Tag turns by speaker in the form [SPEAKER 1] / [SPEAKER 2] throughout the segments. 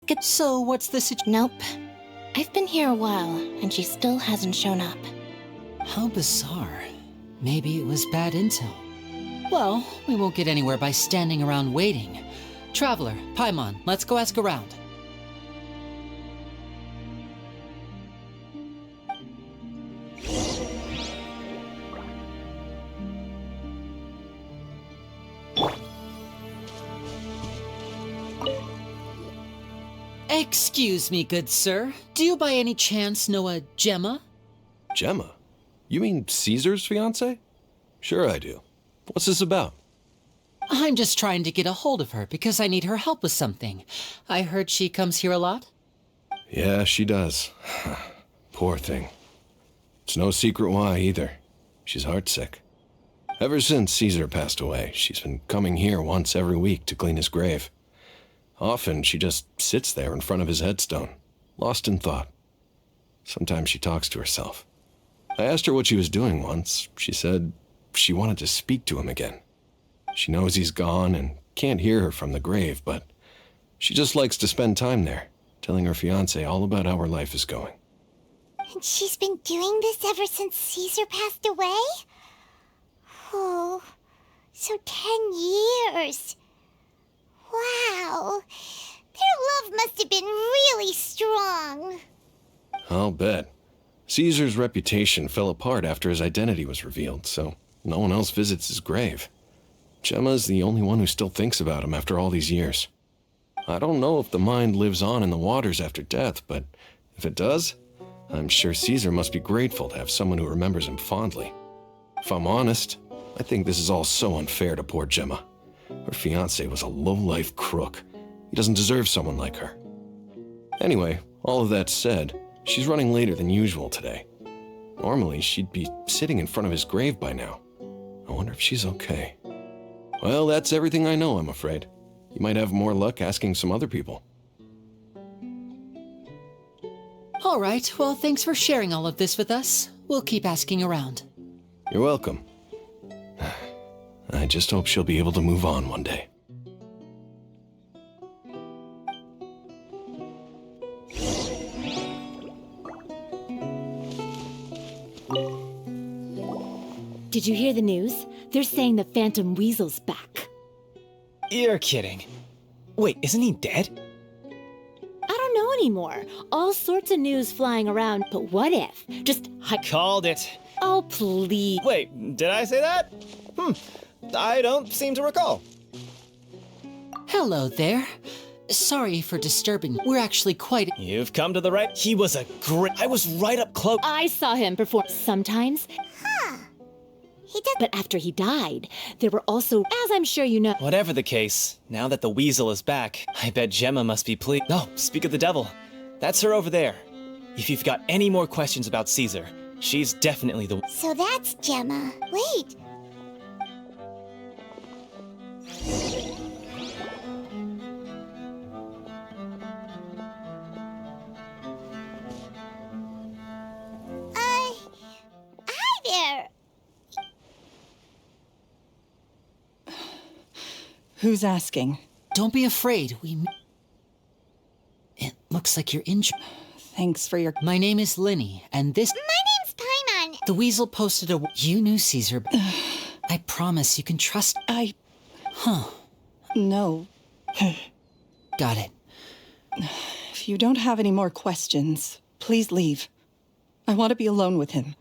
[SPEAKER 1] Good.
[SPEAKER 2] So, what's the situation?
[SPEAKER 1] Nope. I've been here a while, and she still hasn't shown up.
[SPEAKER 2] How bizarre. Maybe it was bad intel. Well, we won't get anywhere by standing around waiting. Traveler, Paimon, let's go ask around. Excuse me, good sir. Do you by any chance know a Gemma?
[SPEAKER 3] Gemma? You mean Caesar's fiancé? Sure I do. What's this about?
[SPEAKER 2] I'm just trying to get a hold of her because I need her help with something. I heard she comes here a lot.
[SPEAKER 3] Yeah, she does. Poor thing. It's no secret why either. She's heartsick. Ever since Caesar passed away, she's been coming here once every week to clean his grave. Often she just sits there in front of his headstone, lost in thought. Sometimes she talks to herself. I asked her what she was doing once. She said she wanted to speak to him again. She knows he's gone and can't hear her from the grave, but she just likes to spend time there, telling her fiancé all about how her life is going.
[SPEAKER 4] And she's been doing this ever since Caesar passed away? Oh, so 10 years. Wow, their love must have been really strong.
[SPEAKER 3] I'll bet. Caesar's reputation fell apart after his identity was revealed, so no one else visits his grave. Gemma's the only one who still thinks about him after all these years. I don't know if the mind lives on in the waters after death, but if it does, I'm sure Caesar must be grateful to have someone who remembers him fondly. If I'm honest, I think this is all so unfair to poor Gemma. Her fiancé was a low-life crook. He doesn't deserve someone like her. Anyway, all of that said, she's running later than usual today. Normally, she'd be sitting in front of his grave by now. I wonder if she's okay. Well, that's everything I know, I'm afraid. You might have more luck asking some other people.
[SPEAKER 2] All right, well, thanks for sharing all of this with us. We'll keep asking around.
[SPEAKER 3] You're welcome. I just hope she'll be able to move on one day.
[SPEAKER 5] Did you hear the news? They're saying the Phantom Weasel's back.
[SPEAKER 6] You're kidding. Wait, isn't he dead?
[SPEAKER 5] I don't know anymore. All sorts of news flying around, but what if?
[SPEAKER 6] Called it.
[SPEAKER 5] Oh, please.
[SPEAKER 6] Wait, did I say that? I don't seem to recall.
[SPEAKER 2] Hello there. Sorry for disturbing you. We're actually quite...
[SPEAKER 6] You've come to the right... He was a great... I was right up close.
[SPEAKER 5] I saw him perform sometimes.
[SPEAKER 4] He does.
[SPEAKER 5] But after he died, there were also, as I'm sure you know...
[SPEAKER 6] Whatever the case, now that the weasel is back, I bet Gemma must be pleased. No, speak of the devil. That's her over there. If you've got any more questions about Caesar, she's definitely the...
[SPEAKER 4] So that's Gemma. Wait. Hi there.
[SPEAKER 7] Who's asking?
[SPEAKER 2] Don't be afraid, It looks like you're injured.
[SPEAKER 7] Thanks for your...
[SPEAKER 2] My name is Lenye, and this...
[SPEAKER 4] My name's Paimon.
[SPEAKER 2] The weasel posted a... You knew Caesar. I promise you can trust... Huh.
[SPEAKER 7] No.
[SPEAKER 2] Got it.
[SPEAKER 7] If you don't have any more questions, please leave. I want to be alone with him.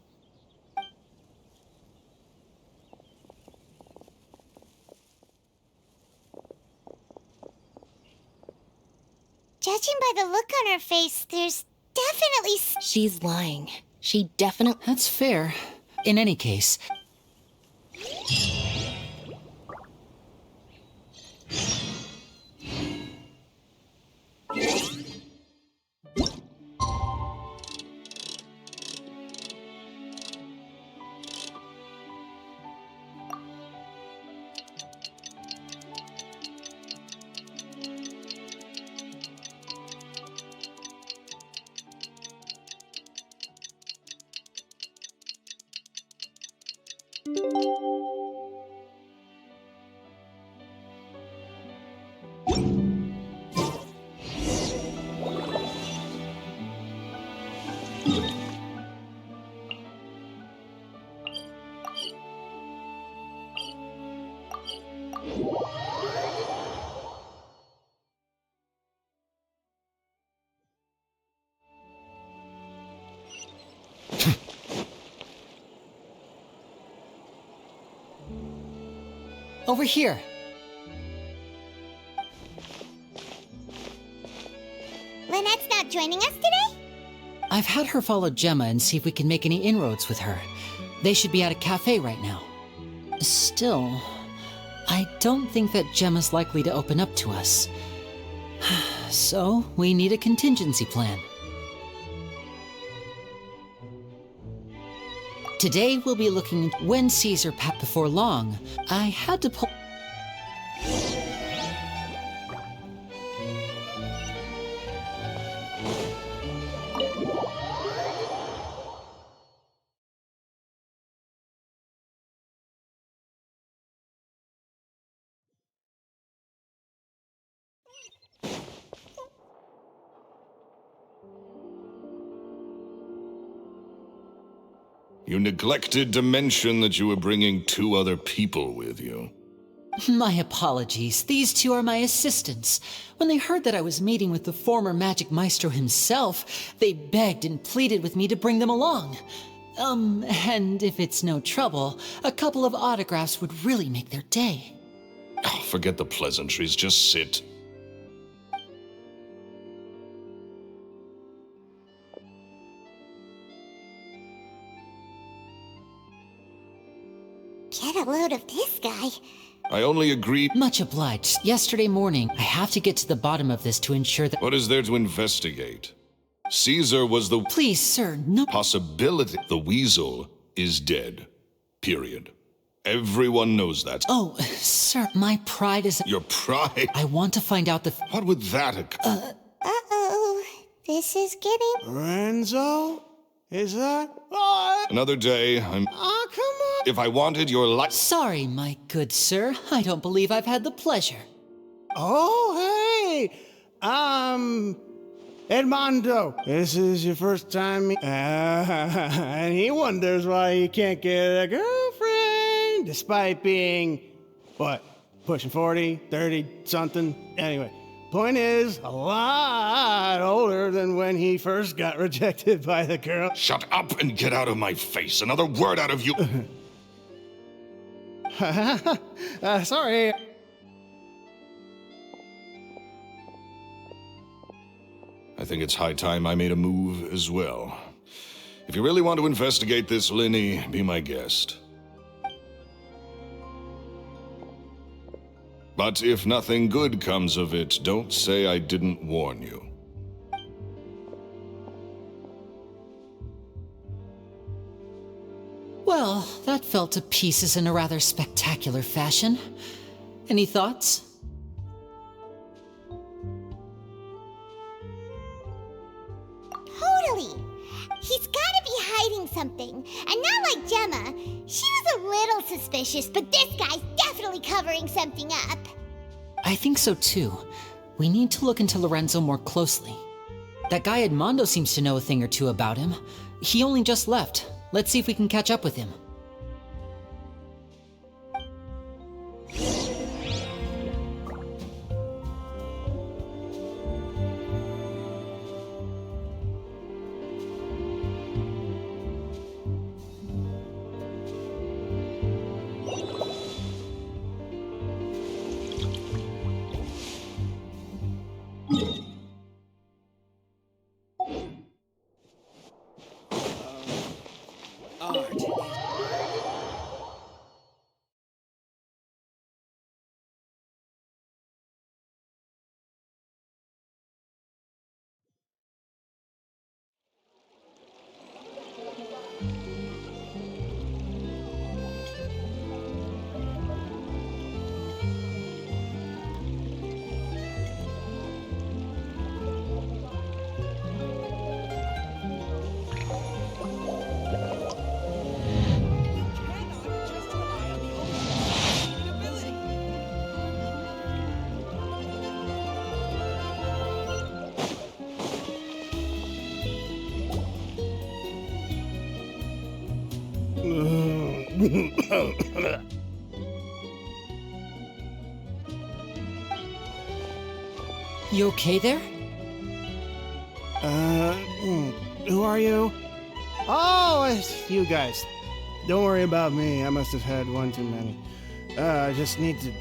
[SPEAKER 4] Judging by the look on her face, there's definitely...
[SPEAKER 1] She's lying. She definitely...
[SPEAKER 2] That's fair. In any case... Over here.
[SPEAKER 4] Lynette's not joining us today?
[SPEAKER 2] I've had her follow Gemma and see if we can make any inroads with her. They should be at a cafe right now. Still, I don't think that Gemma's likely to open up to us. So, we need a contingency plan. Today, we'll be looking into when Caesar passed. Before long, I had to pull...
[SPEAKER 8] You neglected to mention that you were bringing 2 other people with you.
[SPEAKER 2] My apologies. These 2 are my assistants. When they heard that I was meeting with the former Magic Maestro himself, they begged and pleaded with me to bring them along. And if it's no trouble, a couple of autographs would really make their day.
[SPEAKER 8] Oh, forget the pleasantries, just sit.
[SPEAKER 4] Get a load of this guy.
[SPEAKER 8] I only agreed.
[SPEAKER 2] Much obliged. Yesterday morning, I have to get to the bottom of this to ensure that...
[SPEAKER 8] What is there to investigate? Caesar was the
[SPEAKER 2] Please, sir, no...
[SPEAKER 8] possibility. The weasel is dead. Period. Everyone knows that.
[SPEAKER 2] Oh, sir, my pride is...
[SPEAKER 8] Your pride?
[SPEAKER 2] I want to find out the...
[SPEAKER 8] What would that...
[SPEAKER 4] Uh-oh. This is getting...
[SPEAKER 9] Renzo? Is that... Oh,
[SPEAKER 8] Another day, I'm...
[SPEAKER 9] oh come on.
[SPEAKER 8] If I wanted your life...
[SPEAKER 2] Sorry, my good sir. I don't believe I've had the pleasure.
[SPEAKER 9] Oh, hey. Edmondo. This is your first time... and he wonders why he can't get a girlfriend, despite being... What? Pushing 40, 30, something? Anyway. Point is, a lot older than when he first got rejected by the girl.
[SPEAKER 8] Shut up and get out of my face. Another word out of you...
[SPEAKER 9] Sorry.
[SPEAKER 8] I think it's high time I made a move as well. If you really want to investigate this, Lenye, be my guest. But if nothing good comes of it, don't say I didn't warn you.
[SPEAKER 2] Well, that fell to pieces in a rather spectacular fashion. Any thoughts?
[SPEAKER 4] Totally. He's gotta be hiding something. And not like Gemma. She was a little suspicious, but this guy's definitely covering something up.
[SPEAKER 2] I think so too. We need to look into Lorenzo more closely. That guy Edmondo seems to know a thing or two about him. He only just left. Let's see if we can catch up with him. You okay there?
[SPEAKER 9] Who are you? Oh, it's you guys. Don't worry about me. I must have had one too many. I just need to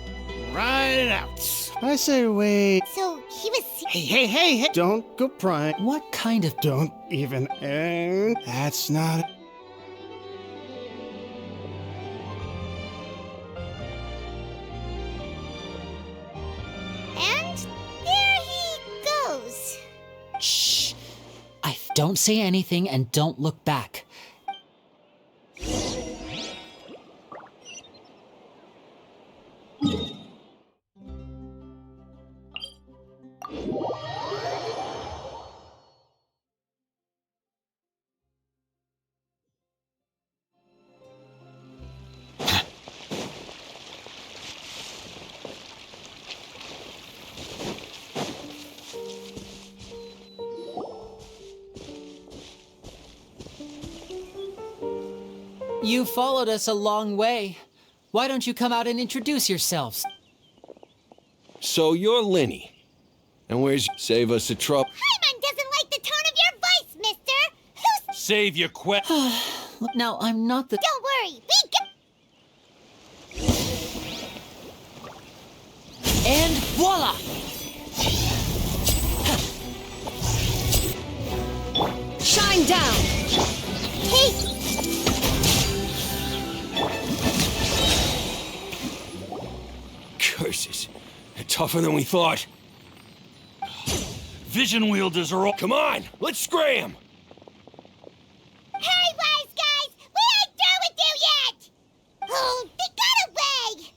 [SPEAKER 9] ride it out. I say wait.
[SPEAKER 4] So he was.
[SPEAKER 9] Hey. Don't go prying.
[SPEAKER 2] What kind of...
[SPEAKER 9] Don't even. That's not.
[SPEAKER 4] And there he goes.
[SPEAKER 2] Shh. Don't say anything and don't look back. You followed us a long way. Why don't you come out and introduce yourselves?
[SPEAKER 3] So you're Lenye. And where's... Save us the trouble.
[SPEAKER 4] Paimon doesn't like the tone of your voice, mister. Who's...
[SPEAKER 10] Save your
[SPEAKER 2] Now, I'm not the...
[SPEAKER 4] Don't worry.
[SPEAKER 2] And voila!
[SPEAKER 5] Shine down!
[SPEAKER 4] Hey!
[SPEAKER 3] Curses. They're tougher than we thought.
[SPEAKER 10] vision wielders are all...
[SPEAKER 3] Come on, let's scram!
[SPEAKER 4] Hurry, wise guys! We ain't through with you yet! Oh, they got away!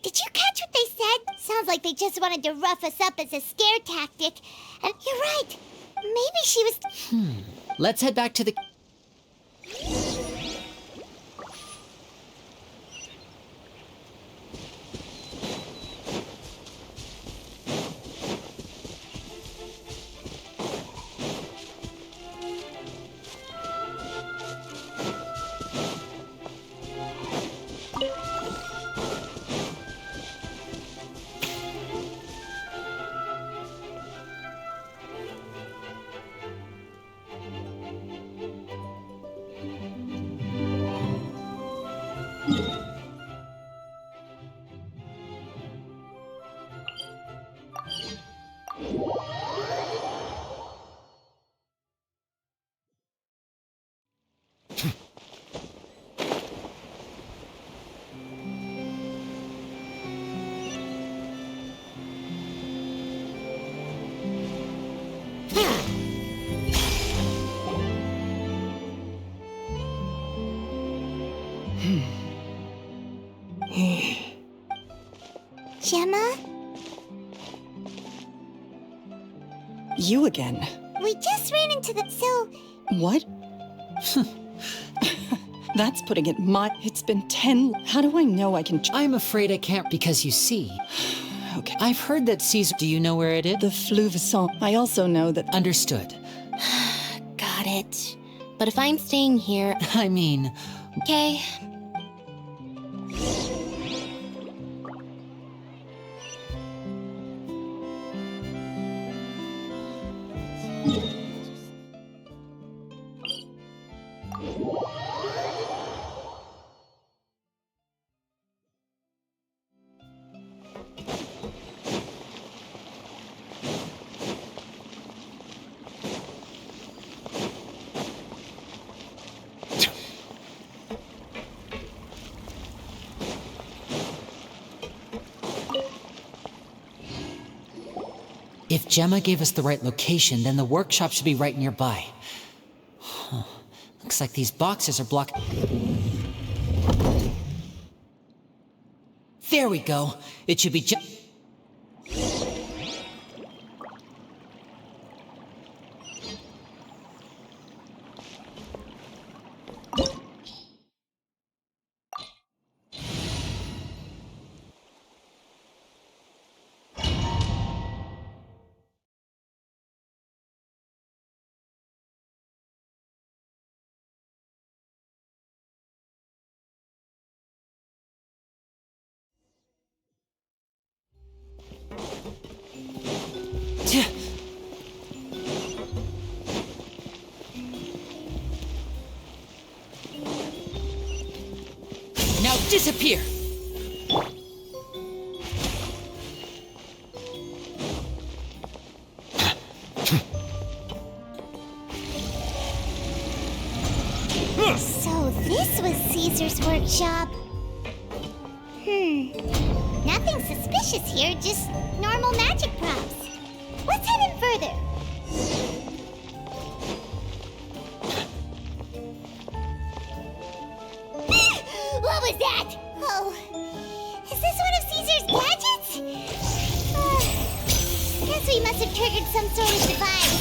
[SPEAKER 4] Did you catch what they said? Sounds like they just wanted to rough us up as a scare tactic. And you're right. Maybe she was...
[SPEAKER 2] Let's head back to the...
[SPEAKER 4] Gemma?
[SPEAKER 7] You again.
[SPEAKER 4] We just ran into the... So...
[SPEAKER 7] What? That's putting it It's been 10... How do I know I can...
[SPEAKER 2] I'm afraid I can't because you see...
[SPEAKER 7] Okay.
[SPEAKER 2] I've heard that Caesar... Do you know where it is?
[SPEAKER 7] The Fluvissant. I also know that...
[SPEAKER 2] Understood.
[SPEAKER 1] Got it. But if I'm staying here...
[SPEAKER 2] I mean...
[SPEAKER 1] Okay.
[SPEAKER 2] If Gemma gave us the right location, then the workshop should be right nearby. Huh. Looks like these boxes are blocked. There we go. It should be disappear.
[SPEAKER 4] So this was Caesar's workshop. Nothing suspicious here, just normal magic props. Let's head in further. What was that? Oh, is this one of Caesar's gadgets? Guess we must have triggered some sort of device.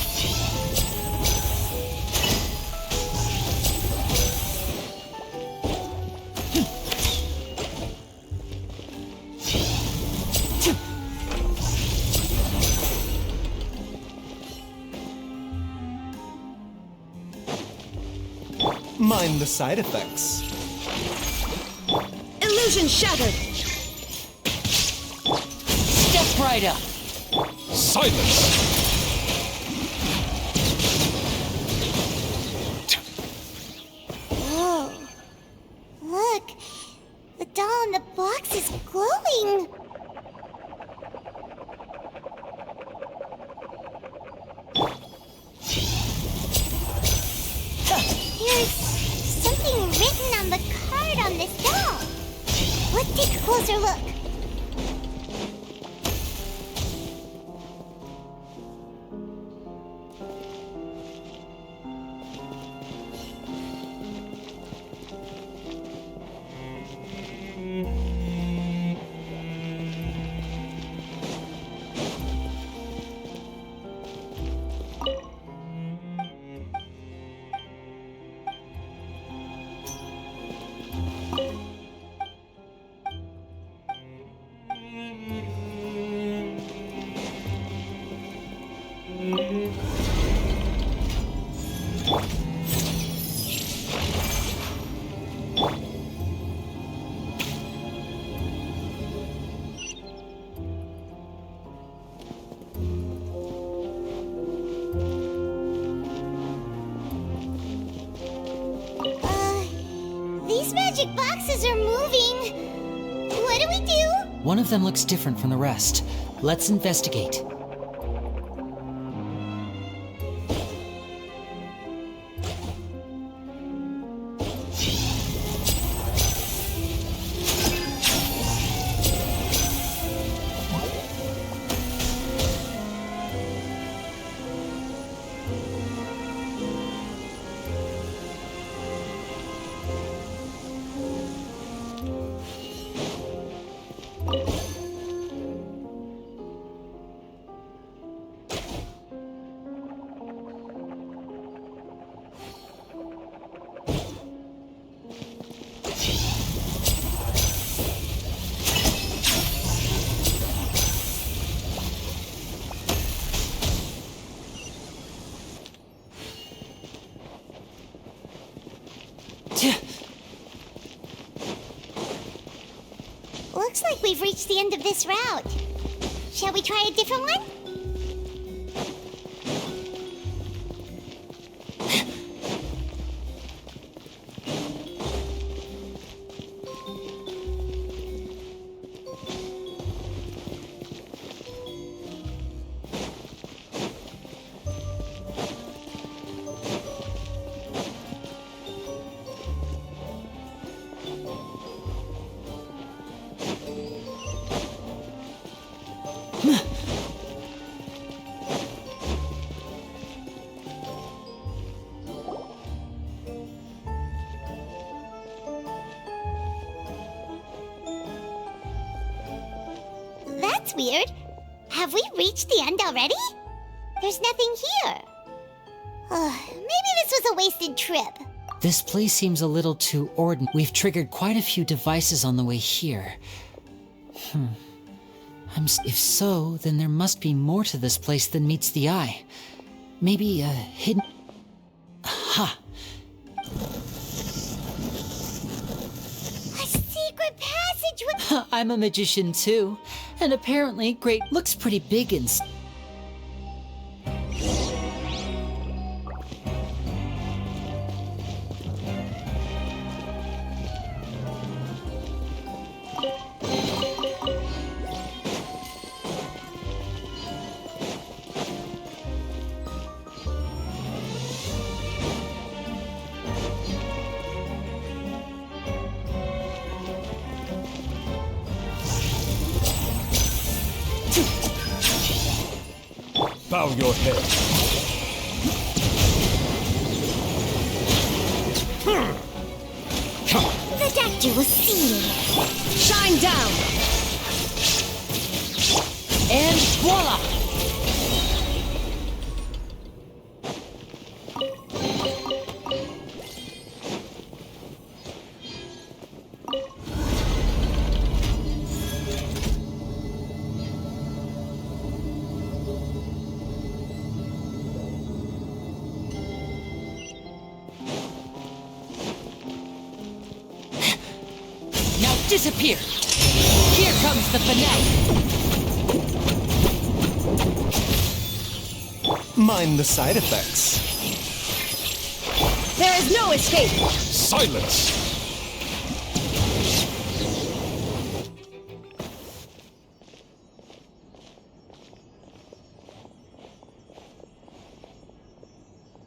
[SPEAKER 10] Mind the side effects.
[SPEAKER 7] Illusion shattered!
[SPEAKER 2] Step right up.
[SPEAKER 8] Silence!
[SPEAKER 4] Whoa. Look, the doll in the box is glowing. There's something written on the card on this doll. Let's take a closer look. These magic boxes are moving. What do we do?
[SPEAKER 2] One of them looks different from the rest. Let's investigate.
[SPEAKER 4] Looks like we've reached the end of this route. Shall we try a different one? That's weird. Have we reached the end already? There's nothing here. Maybe this was a wasted trip.
[SPEAKER 2] This place seems a little too ordinary. We've triggered quite a few devices on the way here. If so, then there must be more to this place than meets the eye. Maybe a hidden... Aha!
[SPEAKER 4] A secret passage with...
[SPEAKER 2] I'm a magician too, and apparently Great looks pretty big and...
[SPEAKER 10] Bow your head.
[SPEAKER 4] The doctor will see you.
[SPEAKER 5] Shine down!
[SPEAKER 2] And voila! Now disappear! Here comes the finale!
[SPEAKER 10] Mind the side effects.
[SPEAKER 5] There is no escape!
[SPEAKER 8] Silence!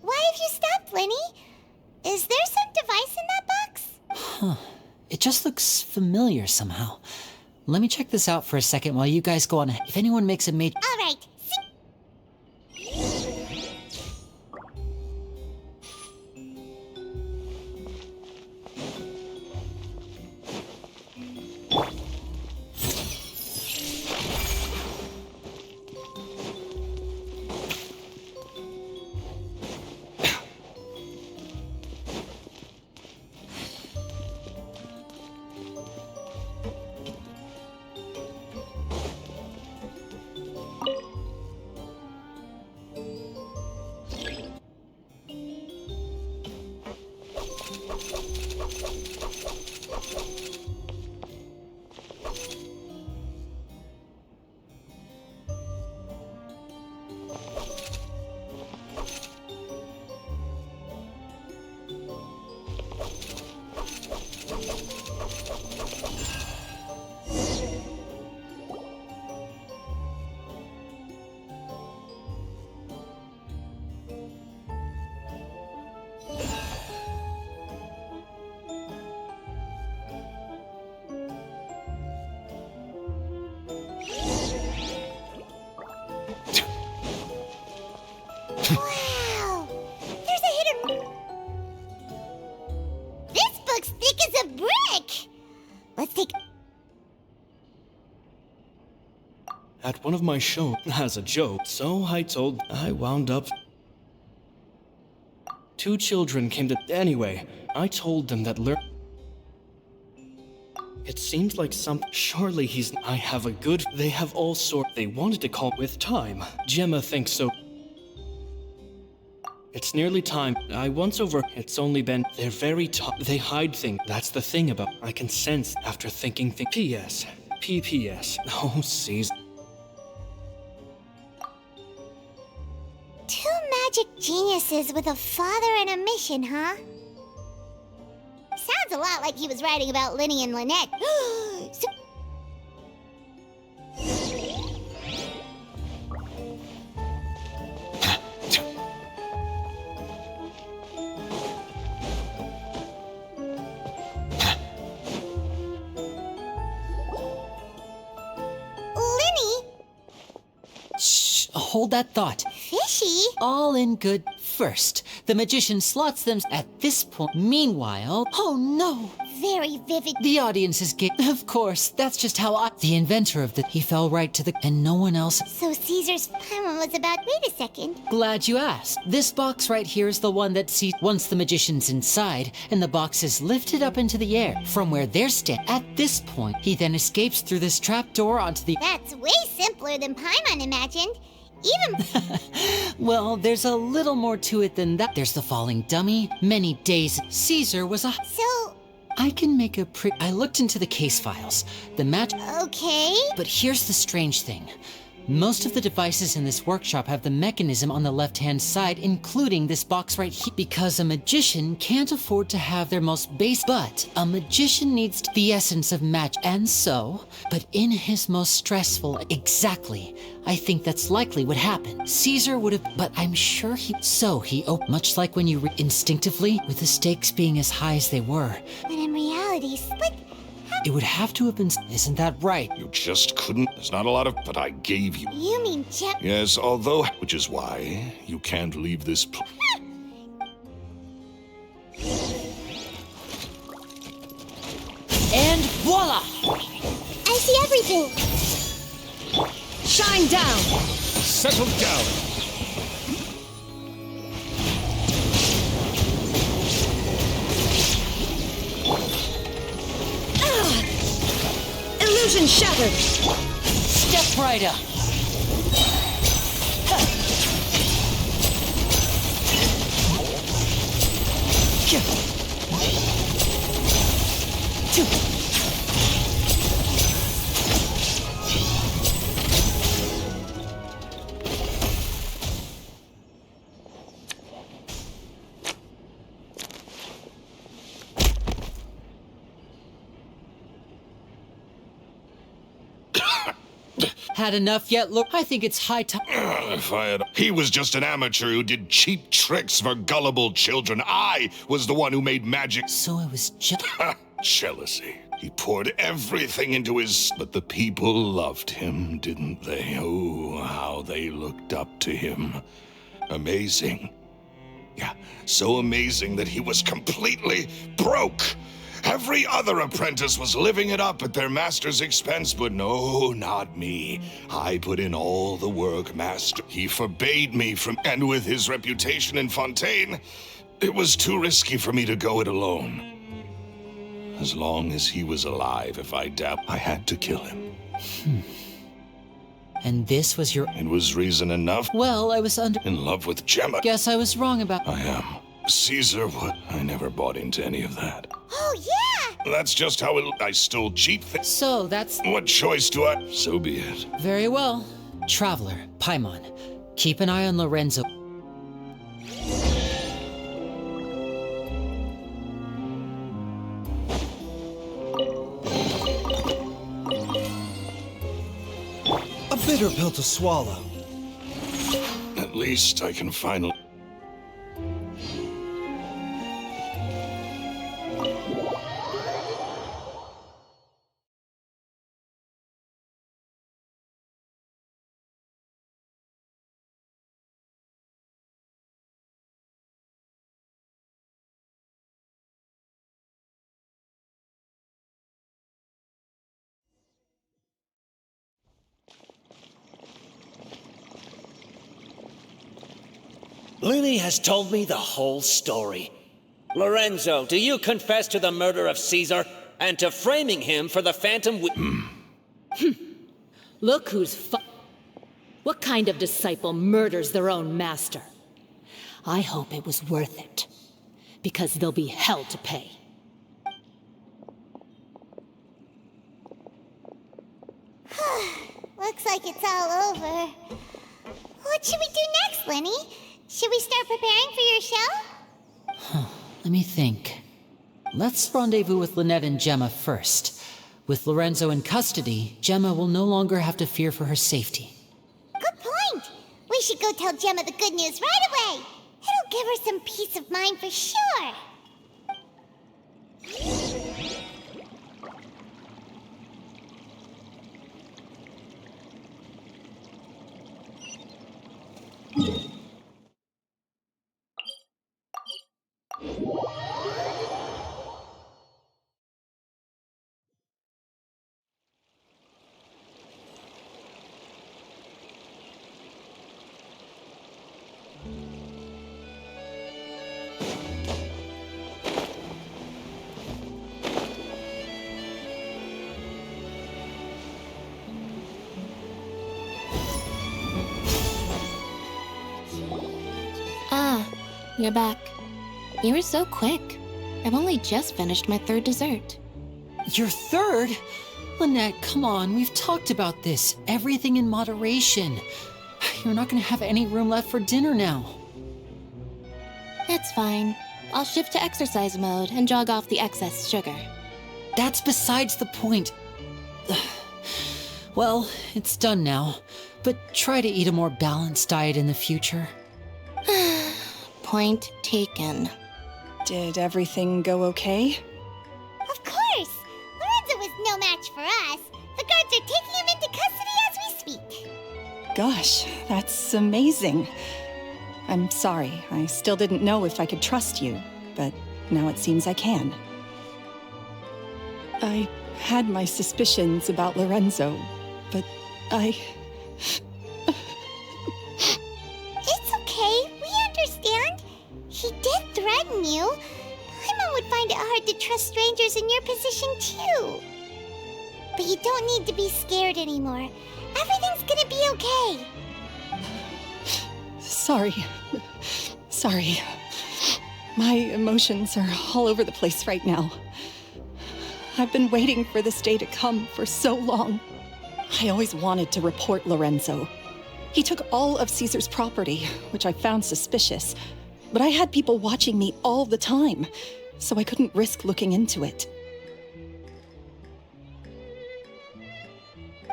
[SPEAKER 4] Why have you stopped, Lenny? Is there some device in that box?
[SPEAKER 2] It just looks familiar somehow. Let me check this out for a second while you guys go on. If anyone makes a major...
[SPEAKER 4] All right. Wow! There's a hidden... This book's thick as a brick! Let's take...
[SPEAKER 6] At one of my shows, as a joke, so I wound up... Two children came to... Anyway, I told them that It seems like Surely he's... I have a good... They have all sorts... They wanted to call with time. Gemma thinks so. It's nearly time. I once over... It's only been... They're very tough. They hide things. That's the thing about... I can sense after thinking... P.S. P.P.S. Oh, Caesar.
[SPEAKER 4] Two magic geniuses with a father and a mission, huh? Sounds a lot like he was writing about Lenny and Lynette. So
[SPEAKER 2] Hold that thought.
[SPEAKER 4] Fishy?
[SPEAKER 2] All in good. First, the magician slots them at this point. Meanwhile, oh no!
[SPEAKER 4] Very vivid.
[SPEAKER 2] The audience is Of course, that's just how The inventor of he fell right to the... And no one else...
[SPEAKER 4] So Caesar's plan was about... Wait a second.
[SPEAKER 2] Glad you asked. This box right here is the one that sees... Once the magician's inside, and the box is lifted up into the air, from where they're standing. At this point, he then escapes through this trapdoor onto the...
[SPEAKER 4] That's way simpler than Paimon imagined. Even...
[SPEAKER 2] Well, there's a little more to it than that. There's the falling dummy. Many days. Caesar was a...
[SPEAKER 4] So...
[SPEAKER 2] I can make a I looked into the case files. The match...
[SPEAKER 4] Okay.
[SPEAKER 2] But here's the strange thing. Most of the devices in this workshop have the mechanism on the left-hand side, including this box right here. Because a magician can't afford to have their most base... But a magician needs the essence of magic. And so... But in his most stressful... Exactly. I think that's likely what happened. Caesar would have... But I'm sure he... So he opened... Much like when you instinctively, with the stakes being as high as they were.
[SPEAKER 4] But in reality... But
[SPEAKER 2] It would have to have been... Isn't that right?
[SPEAKER 8] You just couldn't. There's not a lot of... But I gave you...
[SPEAKER 4] You mean Gemma?
[SPEAKER 8] Yes, although... Which is why you can't leave this
[SPEAKER 2] And voila!
[SPEAKER 4] I see everything.
[SPEAKER 2] Shine down!
[SPEAKER 10] Settle down.
[SPEAKER 5] Illusion shattered!
[SPEAKER 2] Step right up! Had enough yet? Look, I think it's high time.
[SPEAKER 8] If I had... He was just an amateur who did cheap tricks for gullible children. I was the one who made magic.
[SPEAKER 2] So it was just...
[SPEAKER 8] Jealousy. He poured everything into his... But the people loved him, didn't they? Oh, how they looked up to him. Amazing. Yeah, so amazing that he was completely broke. Every other apprentice was living it up at their master's expense, but no, not me. I put in all the work, master. He forbade me from... And with his reputation in Fontaine, it was too risky for me to go it alone. As long as he was alive, if I doubt, I had to kill him.
[SPEAKER 2] And this was your...
[SPEAKER 8] It was reason enough.
[SPEAKER 2] Well, I was
[SPEAKER 8] In love with Gemma.
[SPEAKER 2] Guess I was wrong about...
[SPEAKER 8] I am. Caesar would... I never bought into any of that.
[SPEAKER 4] Oh, yeah!
[SPEAKER 8] That's just how I still cheat things.
[SPEAKER 2] So, that's...
[SPEAKER 8] What choice do I... So be it.
[SPEAKER 2] Very well. Traveler, Paimon, keep an eye on Lorenzo.
[SPEAKER 10] A bitter pill to swallow.
[SPEAKER 8] At least I can finally...
[SPEAKER 11] Lenye has told me the whole story. Lorenzo, do you confess to the murder of Caesar and to framing him for the Phantom
[SPEAKER 5] Look who's What kind of disciple murders their own master? I hope it was worth it, because there'll be hell to pay.
[SPEAKER 4] Looks like it's all over. What should we do next, Lenny? Should we start preparing for your show?
[SPEAKER 2] Let me think. Let's rendezvous with Lynette and Gemma first. With Lorenzo in custody, Gemma will no longer have to fear for her safety.
[SPEAKER 4] Good point. We should go tell Gemma the good news right away. It'll give her some peace of mind for sure.
[SPEAKER 1] You're back. You were so quick. I've only just finished my third dessert.
[SPEAKER 2] Your third? Lynette, come on, we've talked about this. Everything in moderation. You're not gonna have any room left for dinner now.
[SPEAKER 1] It's fine. I'll shift to exercise mode and jog off the excess sugar.
[SPEAKER 2] That's besides the point. Well, it's done now, but try to eat a more balanced diet in the future.
[SPEAKER 1] Point taken.
[SPEAKER 7] Did everything go okay?
[SPEAKER 4] Of course! Lorenzo was
[SPEAKER 7] gosh, that's amazing. I'm sorry, I still didn't know if I could trust you, but now it seems I can. I had my suspicions about Lorenzo, but
[SPEAKER 4] It's okay, we understand. He did threaten you. Paimon would find it hard to trust strangers in your position, too. But you don't need to be scared anymore. Everything's gonna be okay.
[SPEAKER 7] sorry. Sorry. My emotions are all over the place right now. I've been waiting for this day to come for so long. I always wanted to report Lorenzo. He took all of Caesar's property, which I found suspicious, but I had people watching me all the time, so I couldn't risk looking into it.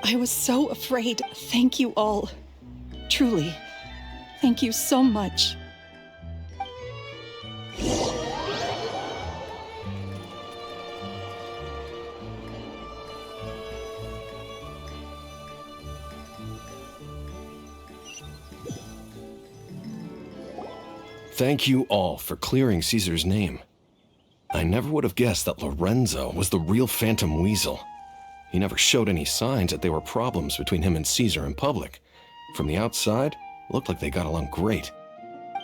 [SPEAKER 7] I was so afraid. Thank you all. Truly. Thank you so much.
[SPEAKER 3] Thank you all for clearing Caesar's name. I never would have guessed that Lorenzo was the real Phantom Weasel. He never showed any signs that there were problems between him and Caesar in public. From the outside, it looked like they got along great.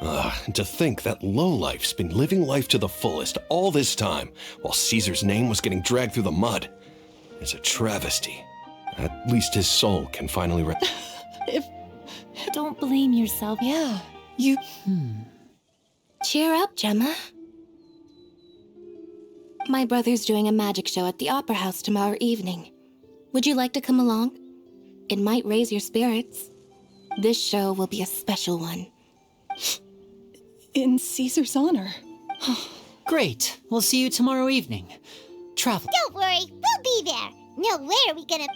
[SPEAKER 3] And to think that lowlife's been living life to the fullest all this time, while Caesar's name was getting dragged through the mud. It's a travesty. At least his soul can finally
[SPEAKER 1] Don't blame yourself.
[SPEAKER 7] Yeah, you...
[SPEAKER 1] Cheer up, Gemma. My brother's doing a magic show at the Opera House tomorrow evening. Would you like to come along? It might raise your spirits. This show will be a special one.
[SPEAKER 7] In Caesar's honor.
[SPEAKER 2] Great. We'll see you tomorrow evening. Travel.
[SPEAKER 4] Don't worry, we'll be there. Now where are we gonna...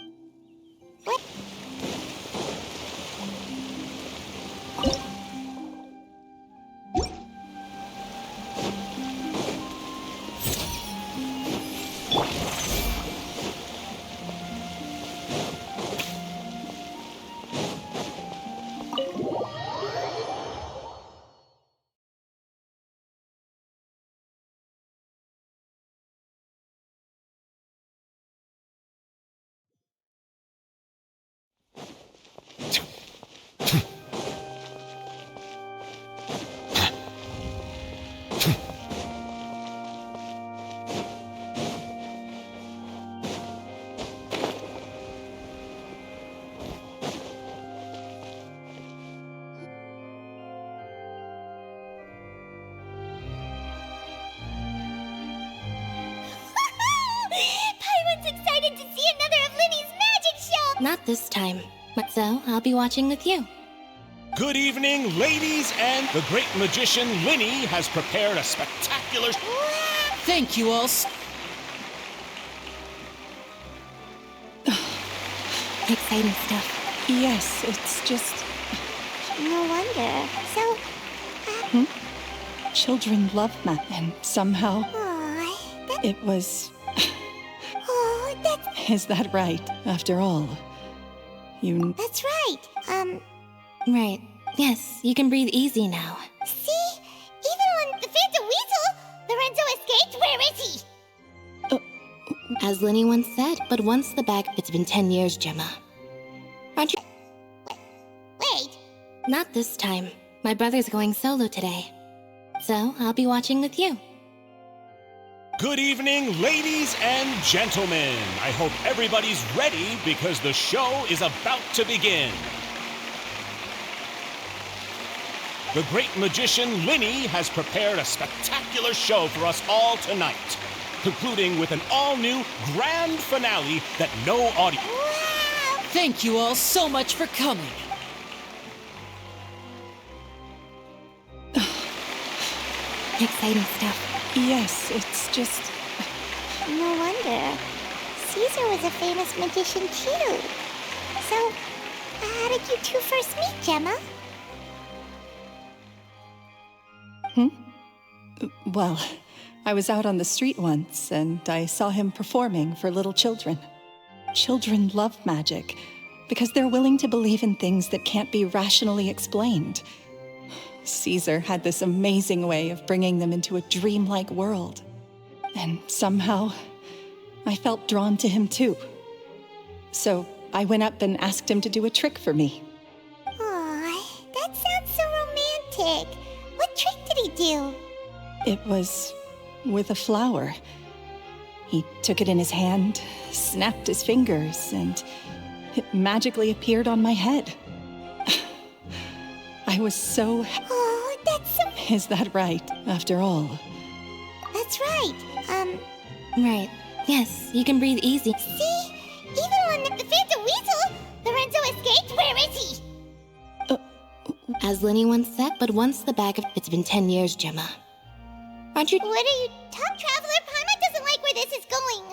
[SPEAKER 4] What?
[SPEAKER 1] Not this time. So, I'll be watching with you.
[SPEAKER 10] Good evening, ladies, and the great magician Lenye has prepared a spectacular...
[SPEAKER 2] Thank you all.
[SPEAKER 1] Exciting stuff.
[SPEAKER 7] Yes, it's just...
[SPEAKER 4] No wonder. So,
[SPEAKER 7] Children love math, and somehow
[SPEAKER 4] Aw,
[SPEAKER 7] it was...
[SPEAKER 4] that's...
[SPEAKER 7] Is that right, after all? You...
[SPEAKER 4] That's right.
[SPEAKER 1] Right. Yes, you can breathe easy now.
[SPEAKER 4] See? Even when the Phantom Weasel, Lorenzo escaped, where is he?
[SPEAKER 1] As Lenny once said, but once the bag... It's been 10 years, Gemma. Aren't you...
[SPEAKER 4] Wait.
[SPEAKER 1] Not this time. My brother's going solo today. So, I'll be watching with you.
[SPEAKER 10] Good evening, ladies and gentlemen. I hope everybody's ready because the show is about to begin. The great magician Lenye has prepared a spectacular show for us all tonight, concluding with an all-new grand finale that no audience...
[SPEAKER 4] Wow!
[SPEAKER 2] Thank you all so much for coming.
[SPEAKER 1] Exciting stuff.
[SPEAKER 7] Yes, it's just...
[SPEAKER 4] No wonder. Caesar was a famous magician too. So, how did you two first meet, Gemma?
[SPEAKER 7] Well, I was out on the street once, and I saw him performing for little children. Children love magic, because they're willing to believe in things that can't be rationally explained. Caesar had this amazing way of bringing them into a dreamlike world. And somehow, I felt drawn to him too. So I went up and asked him to do a trick for me.
[SPEAKER 4] Aw, that sounds so romantic. What trick did he do?
[SPEAKER 7] It was with a flower. He took it in his hand, snapped his fingers, and it magically appeared on my head. I was so...
[SPEAKER 4] Oh, that's so...
[SPEAKER 7] Is that right, after all?
[SPEAKER 4] That's right.
[SPEAKER 1] Right. Yes, you can breathe easy.
[SPEAKER 4] See? Even when the Phantom Weasel, Lorenzo escaped, where is he?
[SPEAKER 1] As Lenny once said, but once the bag of... It's been 10 years, Gemma. Aren't you...
[SPEAKER 4] What are you... Top Traveler? Paimon doesn't like where this is going.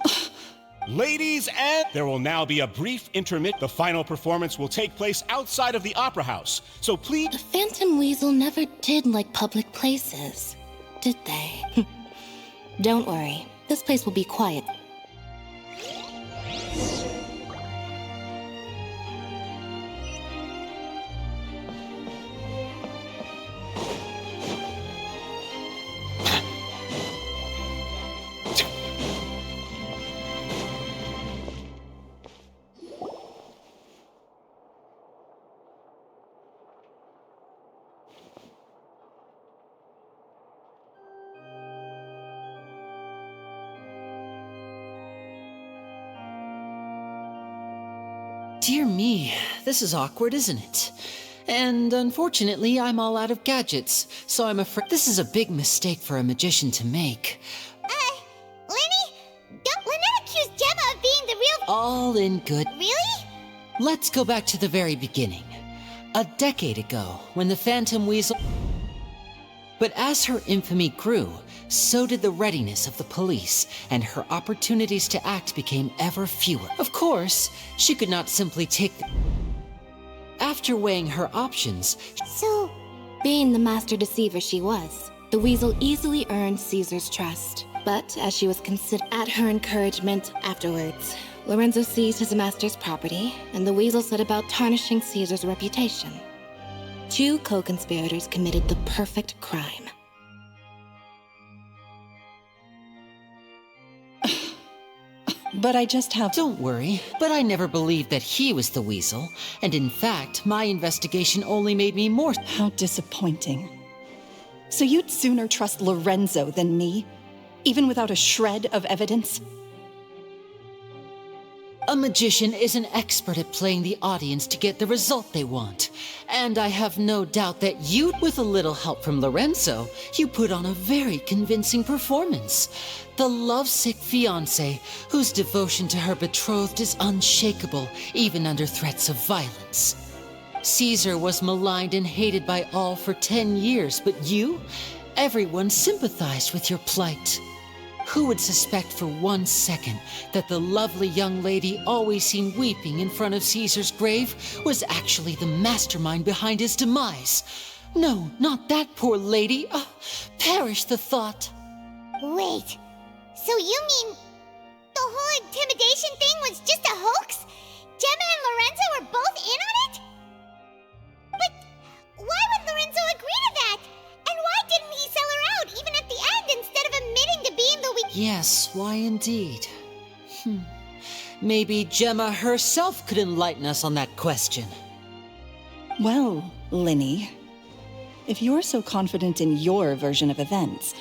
[SPEAKER 10] Ladies, and there will now be a brief intermit. The final performance will take place outside of the Opera House. So please...
[SPEAKER 1] The Phantom Weasel never did like public places, did they? Don't worry. This place will be quiet.
[SPEAKER 2] Dear me, this is awkward, isn't it? And unfortunately, I'm all out of gadgets, so I'm afraid this is a big mistake for a magician to make.
[SPEAKER 4] Lenny? Let's not accuse Gemma of being the real...
[SPEAKER 2] All in good.
[SPEAKER 4] Really?
[SPEAKER 2] Let's go back to the very beginning. A decade ago, when the Phantom Weasel... But as her infamy grew, so did the readiness of the police, and her opportunities to act became ever fewer. Of course, she could not simply take... After weighing her options...
[SPEAKER 4] So...
[SPEAKER 1] Being the master deceiver she was, the Weasel easily earned Caesar's trust. But as she was considered at her encouragement afterwards, Lorenzo seized his master's property, and the Weasel set about tarnishing Caesar's reputation. 2 co-conspirators committed the perfect crime.
[SPEAKER 7] But I just have...
[SPEAKER 2] Don't worry, but I never believed that he was the Weasel, and in fact, my investigation only made me more...
[SPEAKER 7] How disappointing. So you'd sooner trust Lorenzo than me? Even without a shred of evidence?
[SPEAKER 2] A magician is an expert at playing the audience to get the result they want. And I have no doubt that you, with a little help from Lorenzo, you put on a very convincing performance. The lovesick fiancé, whose devotion to her betrothed is unshakable, even under threats of violence. Caesar was maligned and hated by all for 10 years, but you? Everyone sympathized with your plight. Who would suspect for 1 second that the lovely young lady always seen weeping in front of Caesar's grave was actually the mastermind behind his demise? No, not that poor lady. Perish the thought.
[SPEAKER 4] Wait, so you mean the whole intimidation thing was just a hoax? Gemma and Lorenzo were both in on it? But why would Lorenzo agree to that? And why didn't he sell her out even at the end instead of admitting to being the
[SPEAKER 2] Yes, why indeed? Maybe Gemma herself could enlighten us on that question.
[SPEAKER 7] Well, Lenny, if you're so confident in your version of events,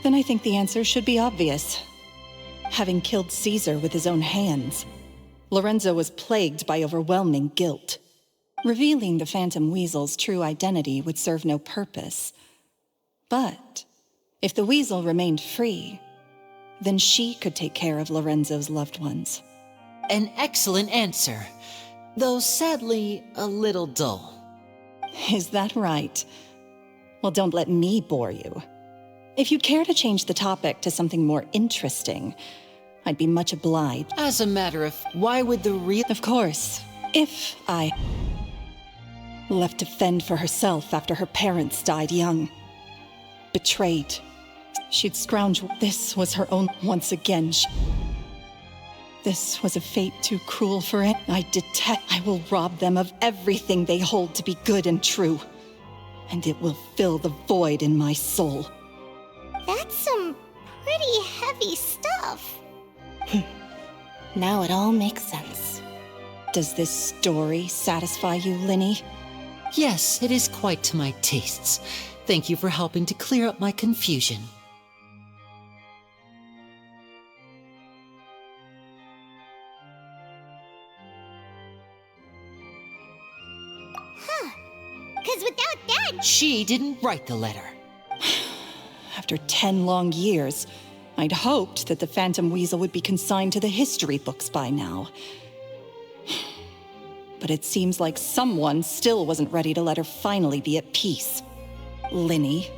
[SPEAKER 7] then I think the answer should be obvious. Having killed Caesar with his own hands, Lorenzo was plagued by overwhelming guilt. Revealing the Phantom Weasel's true identity would serve no purpose. But if the Weasel remained free, then she could take care of Lorenzo's loved ones.
[SPEAKER 2] An excellent answer, though sadly a little dull.
[SPEAKER 7] Is that right? Well, don't let me bore you. If you'd care to change the topic to something more interesting, I'd be much obliged.
[SPEAKER 2] As a matter of, why would the real...
[SPEAKER 7] Of course, if I... left to fend for herself after her parents died young. Betrayed. She'd scrounge. This was her own once again. This was a fate too cruel for it. I will rob them of everything they hold to be good and true. And it will fill the void in my soul.
[SPEAKER 4] That's some pretty heavy stuff.
[SPEAKER 1] Now it all makes sense.
[SPEAKER 7] Does this story satisfy you, Lenye?
[SPEAKER 2] Yes, it is quite to my tastes. Thank you for helping to clear up my confusion.
[SPEAKER 4] Because without that...
[SPEAKER 2] She didn't write the letter.
[SPEAKER 7] After 10 long years, I'd hoped that the Phantom Weasel would be consigned to the history books by now. But it seems like someone still wasn't ready to let her finally be at peace. Lenye.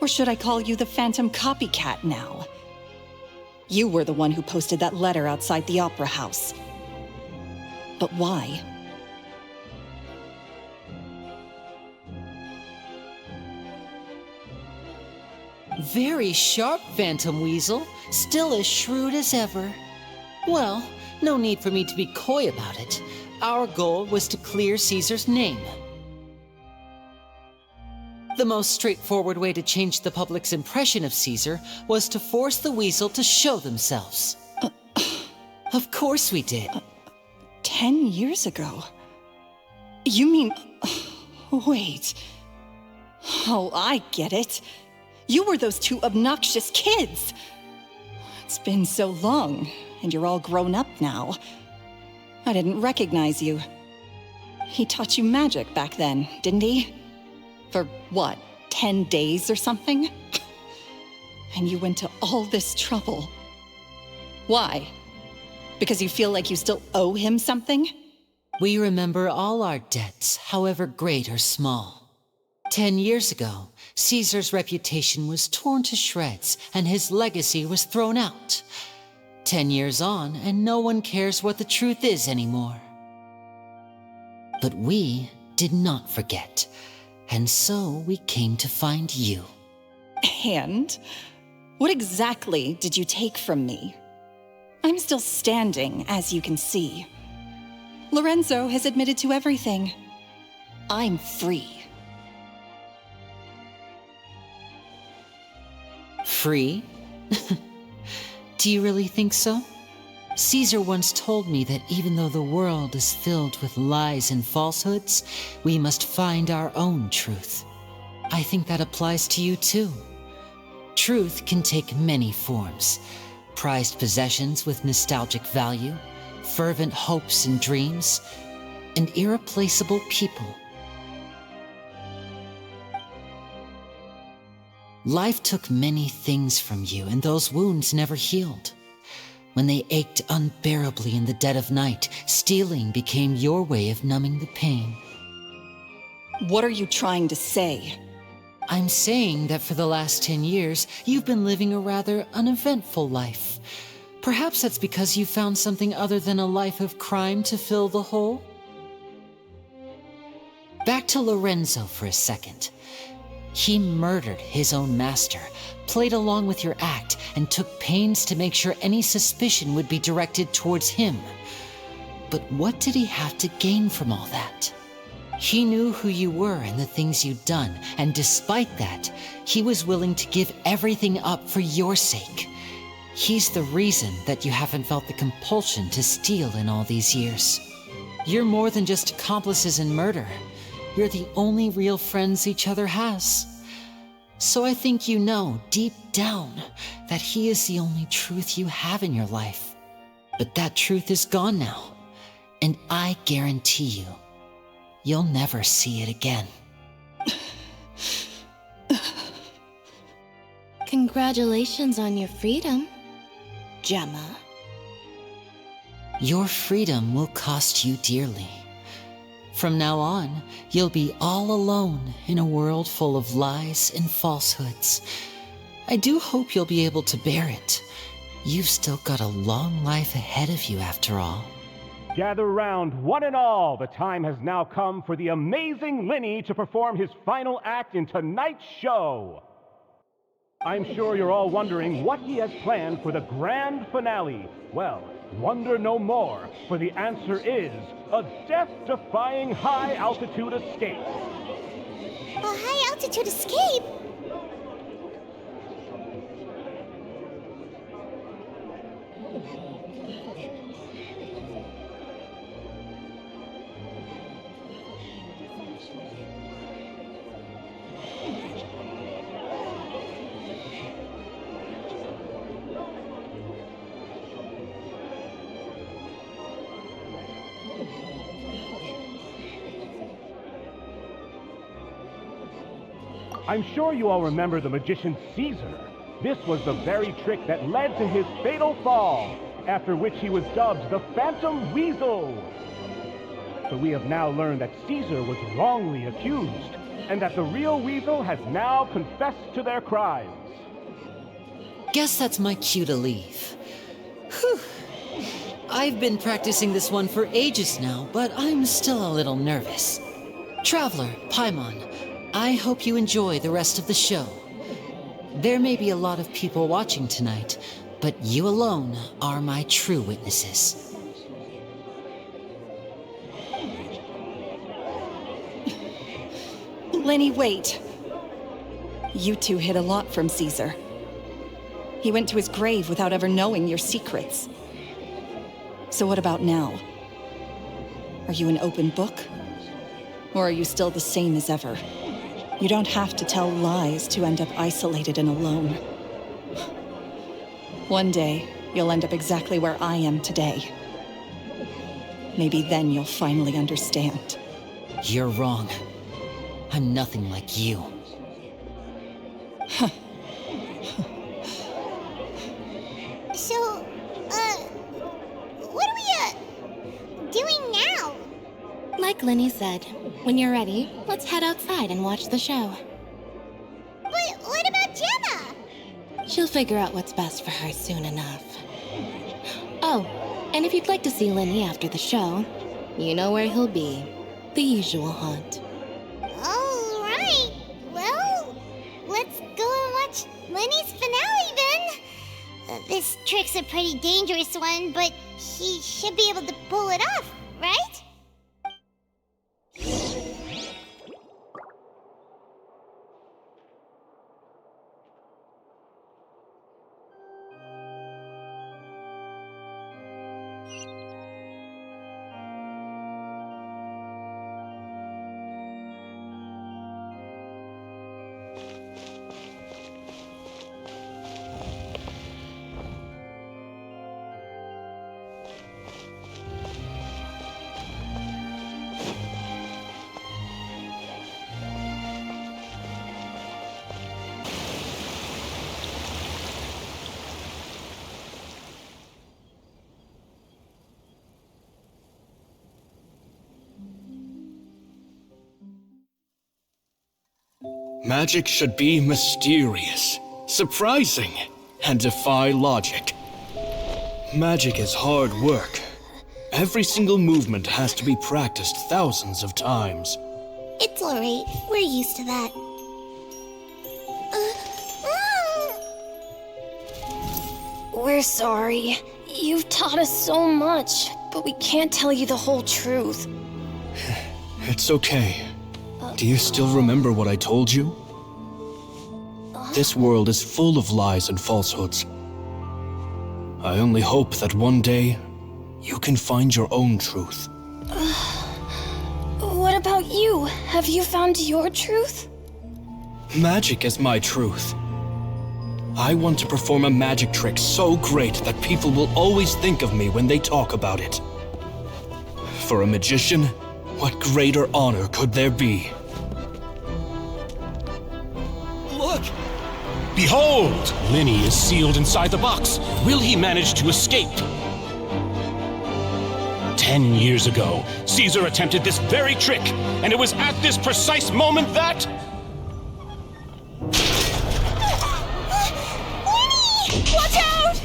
[SPEAKER 7] Or should I call you the Phantom Copycat now? You were the one who posted that letter outside the Opera House. But why?
[SPEAKER 2] Very sharp, Phantom Weasel. Still as shrewd as ever. Well, no need for me to be coy about it. Our goal was to clear Caesar's name. The most straightforward way to change the public's impression of Caesar was to force the Weasel to show themselves. Of course we did.
[SPEAKER 7] 10 years ago? You mean... Wait. Oh, I get it. You were those two obnoxious kids. It's been so long, and you're all grown up now. I didn't recognize you. He taught you magic back then, didn't he? For what, 10 days or something? And you went to all this trouble. Why? Because you feel like you still owe him something?
[SPEAKER 2] We remember all our debts, however great or small. 10 years ago, Caesar's reputation was torn to shreds, and his legacy was thrown out. 10 years on, and no one cares what the truth is anymore. But we did not forget, and so we came to find you.
[SPEAKER 7] And? What exactly did you take from me? I'm still standing, as you can see. Lorenzo has admitted to everything. I'm free.
[SPEAKER 2] Free? Do you really think so? Caesar once told me that even though the world is filled with lies and falsehoods, we must find our own truth. I think that applies to you too. Truth can take many forms. Prized possessions with nostalgic value, fervent hopes and dreams, and irreplaceable people. Life took many things from you, and those wounds never healed. When they ached unbearably in the dead of night, stealing became your way of numbing the pain.
[SPEAKER 7] What are you trying to say?
[SPEAKER 2] I'm saying that for the last 10 years, you've been living a rather uneventful life. Perhaps that's because you found something other than a life of crime to fill the hole? Back to Lorenzo for a second. He murdered his own master, played along with your act, and took pains to make sure any suspicion would be directed towards him. But what did he have to gain from all that? He knew who you were and the things you'd done, and despite that, he was willing to give everything up for your sake. He's the reason that you haven't felt the compulsion to steal in all these years. You're more than just accomplices in murder. You're the only real friends each other has. So I think you know, deep down, that he is the only truth you have in your life. But that truth is gone now, and I guarantee you, you'll never see it again.
[SPEAKER 1] Congratulations on your freedom, Gemma.
[SPEAKER 2] Your freedom will cost you dearly. From now on, you'll be all alone in a world full of lies and falsehoods. I do hope you'll be able to bear it. You've still got a long life ahead of you after all.
[SPEAKER 10] Gather round, one and all. The time has now come for the amazing Lenye to perform his final act in tonight's show. I'm sure you're all wondering what he has planned for the grand finale. Well, Wonder no more, for the answer is a death-defying high-altitude escape.
[SPEAKER 4] A high-altitude escape?
[SPEAKER 10] I'm sure you all remember the magician Caesar. This was the very trick that led to his fatal fall, after which he was dubbed the Phantom Weasel. So we have now learned that Caesar was wrongly accused, and that the real Weasel has now confessed to their crimes.
[SPEAKER 2] Guess that's my cue to leave. Whew. I've been practicing this one for ages now, but I'm still a little nervous. Traveler, Paimon, I hope you enjoy the rest of the show. There may be a lot of people watching tonight, but you alone are my true witnesses.
[SPEAKER 7] Lenny, wait. You two hid a lot from Caesar. He went to his grave without ever knowing your secrets. So what about now? Are you an open book? Or are you still the same as ever? You don't have to tell lies to end up isolated and alone. One day, you'll end up exactly where I am today. Maybe then you'll finally understand.
[SPEAKER 2] You're wrong. I'm nothing like you.
[SPEAKER 4] So, what are we, doing now?
[SPEAKER 1] Like Lenny said, when you're ready, let's head outside and watch the show.
[SPEAKER 4] But what about Gemma?
[SPEAKER 1] She'll figure out what's best for her soon enough. Oh, and if you'd like to see Lenny after the show, you know where he'll be. The usual haunt.
[SPEAKER 4] All right. Well, let's go and watch Lenny's finale then. This trick's a pretty dangerous one, but he should be able to pull it off, right?
[SPEAKER 12] Magic should be mysterious, surprising, and defy logic. Magic is hard work. Every single movement has to be practiced thousands of times.
[SPEAKER 4] It's alright. We're used to that.
[SPEAKER 13] We're sorry. You've taught us so much, but we can't tell you the whole truth.
[SPEAKER 12] It's okay. Do you still remember what I told you? This world is full of lies and falsehoods. I only hope that one day you can find your own truth.
[SPEAKER 13] What about you? Have you found your truth?
[SPEAKER 12] Magic is my truth. I want to perform a magic trick so great that people will always think of me when they talk about it. For a magician, what greater honor could there be?
[SPEAKER 10] Look! Behold! Lenny is sealed inside the box. Will he manage to escape? 10 years ago, Caesar attempted this very trick, and it was at this precise moment that...
[SPEAKER 4] Lenny! Watch out!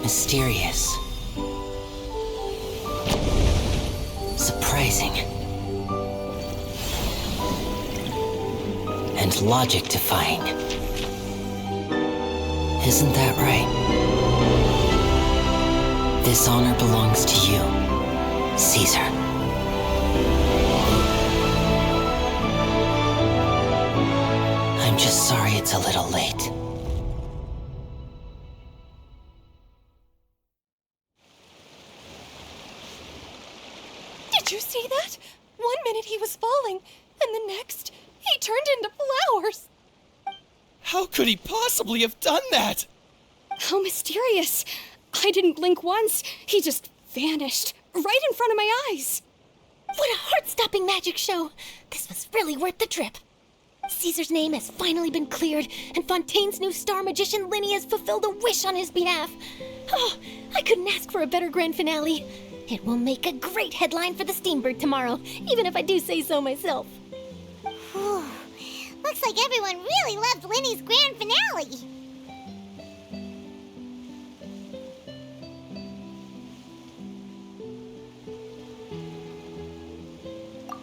[SPEAKER 2] Mysterious. mesmerizing. And logic-defying. Isn't that right? This honor belongs to you, Caesar. I'm just sorry it's a little late.
[SPEAKER 7] Did you see that? 1 minute he was falling, and the next, he turned into flowers.
[SPEAKER 6] How could he possibly have done that?
[SPEAKER 7] How mysterious. I didn't blink once. He just vanished, right in front of my eyes.
[SPEAKER 4] What a heart-stopping magic show! This was really worth the trip. Caesar's name has finally been cleared, and Fontaine's new star magician Lenye has fulfilled a wish on his behalf. Oh, I couldn't ask for a better grand finale. It will make a great headline for the Steambird tomorrow, even if I do say so myself. Whew. Looks like everyone really loved Lenny's grand finale.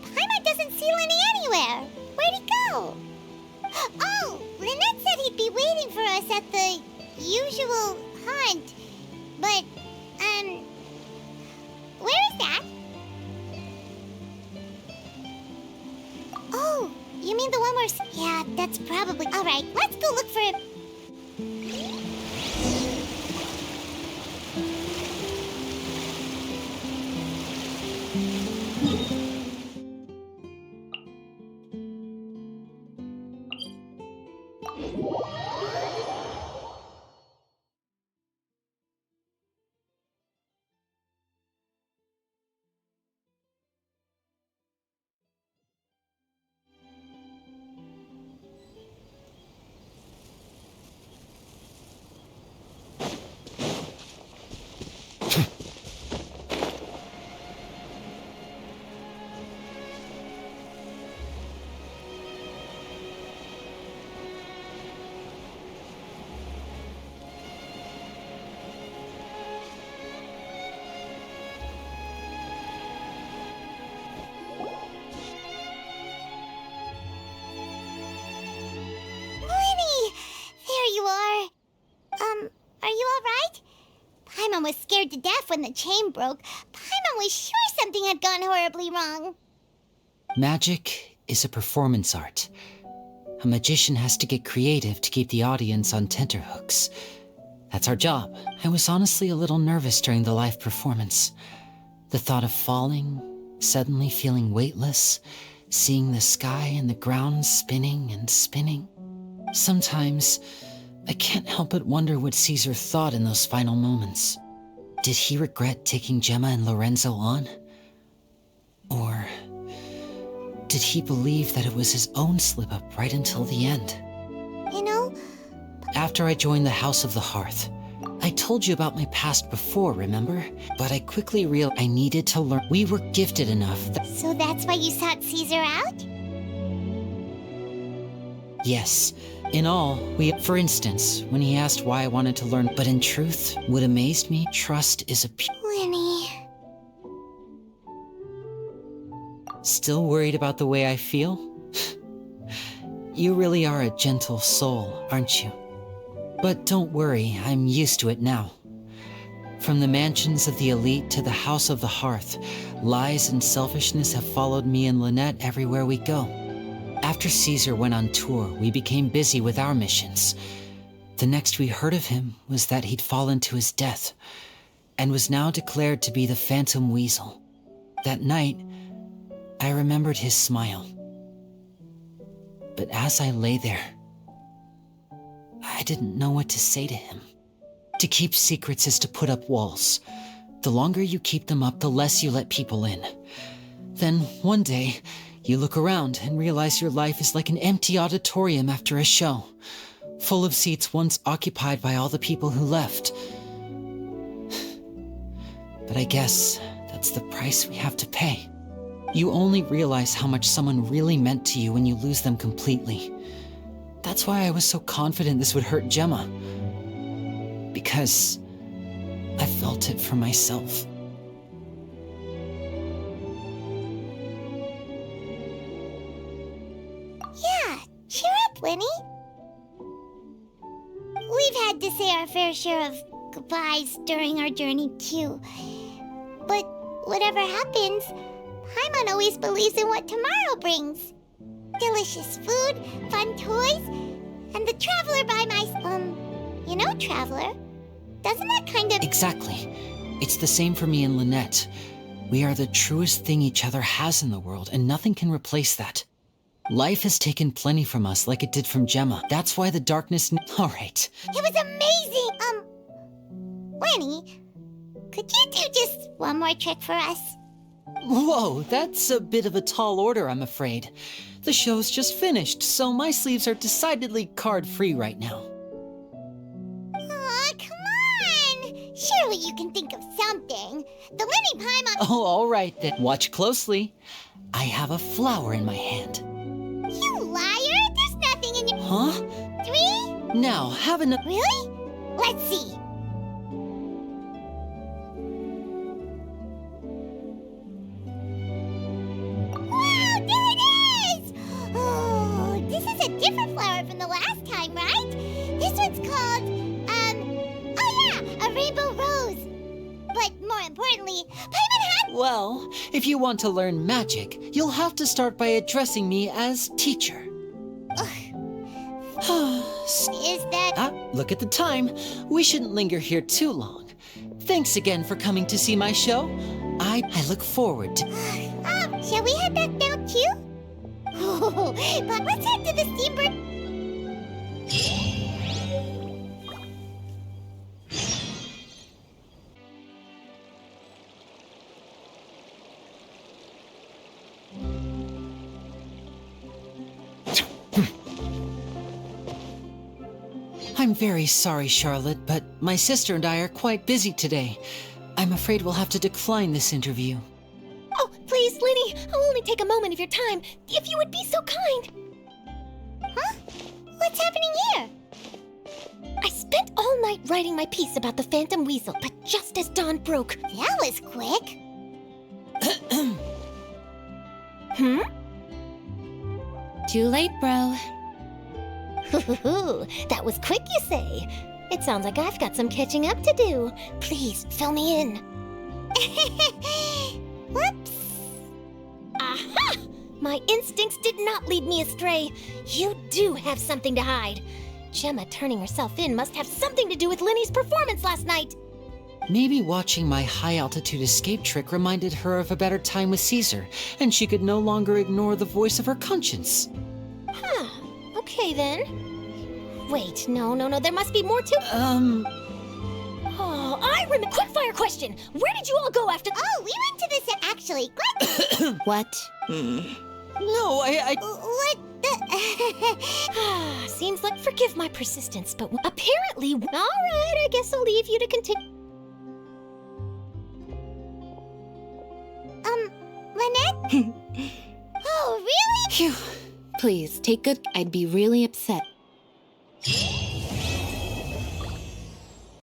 [SPEAKER 4] Paimon doesn't see Lenny anywhere. Where'd he go? Oh, Lynette said he'd be waiting for us at the usual haunt. But, where is that? Oh, you mean the one where... Yeah, that's probably... Alright, let's go look for it. Are you alright? Paimon was scared to death when the chain broke. Paimon was sure something had gone horribly wrong.
[SPEAKER 2] Magic is a performance art. A magician has to get creative to keep the audience on tenterhooks. That's our job. I was honestly a little nervous during the live performance. The thought of falling, suddenly feeling weightless, seeing the sky and the ground spinning and spinning. Sometimes, I can't help but wonder what Caesar thought in those final moments. Did he regret taking Gemma and Lorenzo on? Or did he believe that it was his own slip-up right until the end?
[SPEAKER 4] You know...
[SPEAKER 2] After I joined the House of the Hearth, I told you about my past before, remember? But I quickly realized I needed to learn. We were gifted enough that...
[SPEAKER 4] So that's why you sought Caesar out?
[SPEAKER 2] Yes. In all, for instance, when he asked why I wanted to learn, but in truth, what amazed me, trust is a
[SPEAKER 4] Lenny...
[SPEAKER 2] Still worried about the way I feel? You really are a gentle soul, aren't you? But don't worry, I'm used to it now. From the mansions of the elite to the House of the Hearth, lies and selfishness have followed me and Lynette everywhere we go. After Caesar went on tour, we became busy with our missions. The next we heard of him was that he'd fallen to his death, and was now declared to be the Phantom Weasel. That night, I remembered his smile. But as I lay there, I didn't know what to say to him. To keep secrets is to put up walls. The longer you keep them up, the less you let people in. Then, one day, you look around and realize your life is like an empty auditorium after a show, full of seats once occupied by all the people who left. But I guess that's the price we have to pay. You only realize how much someone really meant to you when you lose them completely. That's why I was so confident this would hurt Gemma. Because I felt it for myself.
[SPEAKER 4] Lenny? We've had to say our fair share of goodbyes during our journey, too. But whatever happens, Paimon always believes in what tomorrow brings. Delicious food, fun toys, and the Traveler by my... You know Traveler? Doesn't that kind of...
[SPEAKER 2] Exactly. It's the same for me and Lynette. We are the truest thing each other has in the world, and nothing can replace that. Life has taken plenty from us, like it did from Gemma. That's why the darkness... All right.
[SPEAKER 4] It was amazing! Lenny, could you do just one more trick for us?
[SPEAKER 2] Whoa, that's a bit of a tall order, I'm afraid. The show's just finished, so my sleeves are decidedly card-free right now.
[SPEAKER 4] Aw, come on! Surely you can think of something. The Lenny Paimon...
[SPEAKER 2] Oh, all right then. Watch closely. I have a flower in my hand.
[SPEAKER 4] You liar! There's nothing in your...
[SPEAKER 2] Huh?
[SPEAKER 4] 3?
[SPEAKER 2] Now, have a...
[SPEAKER 4] Really? Let's see. Wow, there it is! Oh, this is a different flower from the last time, right? This one's called, oh yeah, a rainbow rose. But more importantly, Paimon had...
[SPEAKER 2] Well, if you want to learn magic, you'll have to start by addressing me as teacher.
[SPEAKER 4] Is that...
[SPEAKER 2] Look at the time. We shouldn't linger here too long. Thanks again for coming to see my show. I look forward to...
[SPEAKER 4] shall we head back down too? Oh, but let's head to the steamboat...
[SPEAKER 2] I'm very sorry, Charlotte, but my sister and I are quite busy today. I'm afraid we'll have to decline this interview.
[SPEAKER 13] Oh, please, Lenny, I'll only take a moment of your time, if you would be so kind.
[SPEAKER 4] Huh? What's happening here?
[SPEAKER 13] I spent all night writing my piece about the Phantom Weasel, but just as dawn broke...
[SPEAKER 4] That was quick.
[SPEAKER 1] Too late, bro.
[SPEAKER 13] That was quick, you say? It sounds like I've got some catching up to do. Please, fill me in.
[SPEAKER 4] Whoops.
[SPEAKER 13] Aha! My instincts did not lead me astray. You do have something to hide. Gemma turning herself in must have something to do with Lenny's performance last night.
[SPEAKER 2] Maybe watching my high-altitude escape trick reminded her of a better time with Caesar, and she could no longer ignore the voice of her conscience.
[SPEAKER 13] Huh. Okay, then. Wait, no, there must be more to... Oh, I remember... Quickfire question! Where did you all go after...
[SPEAKER 4] Oh, we went to this... Actually,
[SPEAKER 1] What?
[SPEAKER 2] No,
[SPEAKER 4] What the...
[SPEAKER 13] Seems like... Forgive my persistence, but apparently... All right, I guess I'll leave you to continue...
[SPEAKER 4] Lynette? Oh, really?
[SPEAKER 1] Phew. Please, take good... I'd be really upset.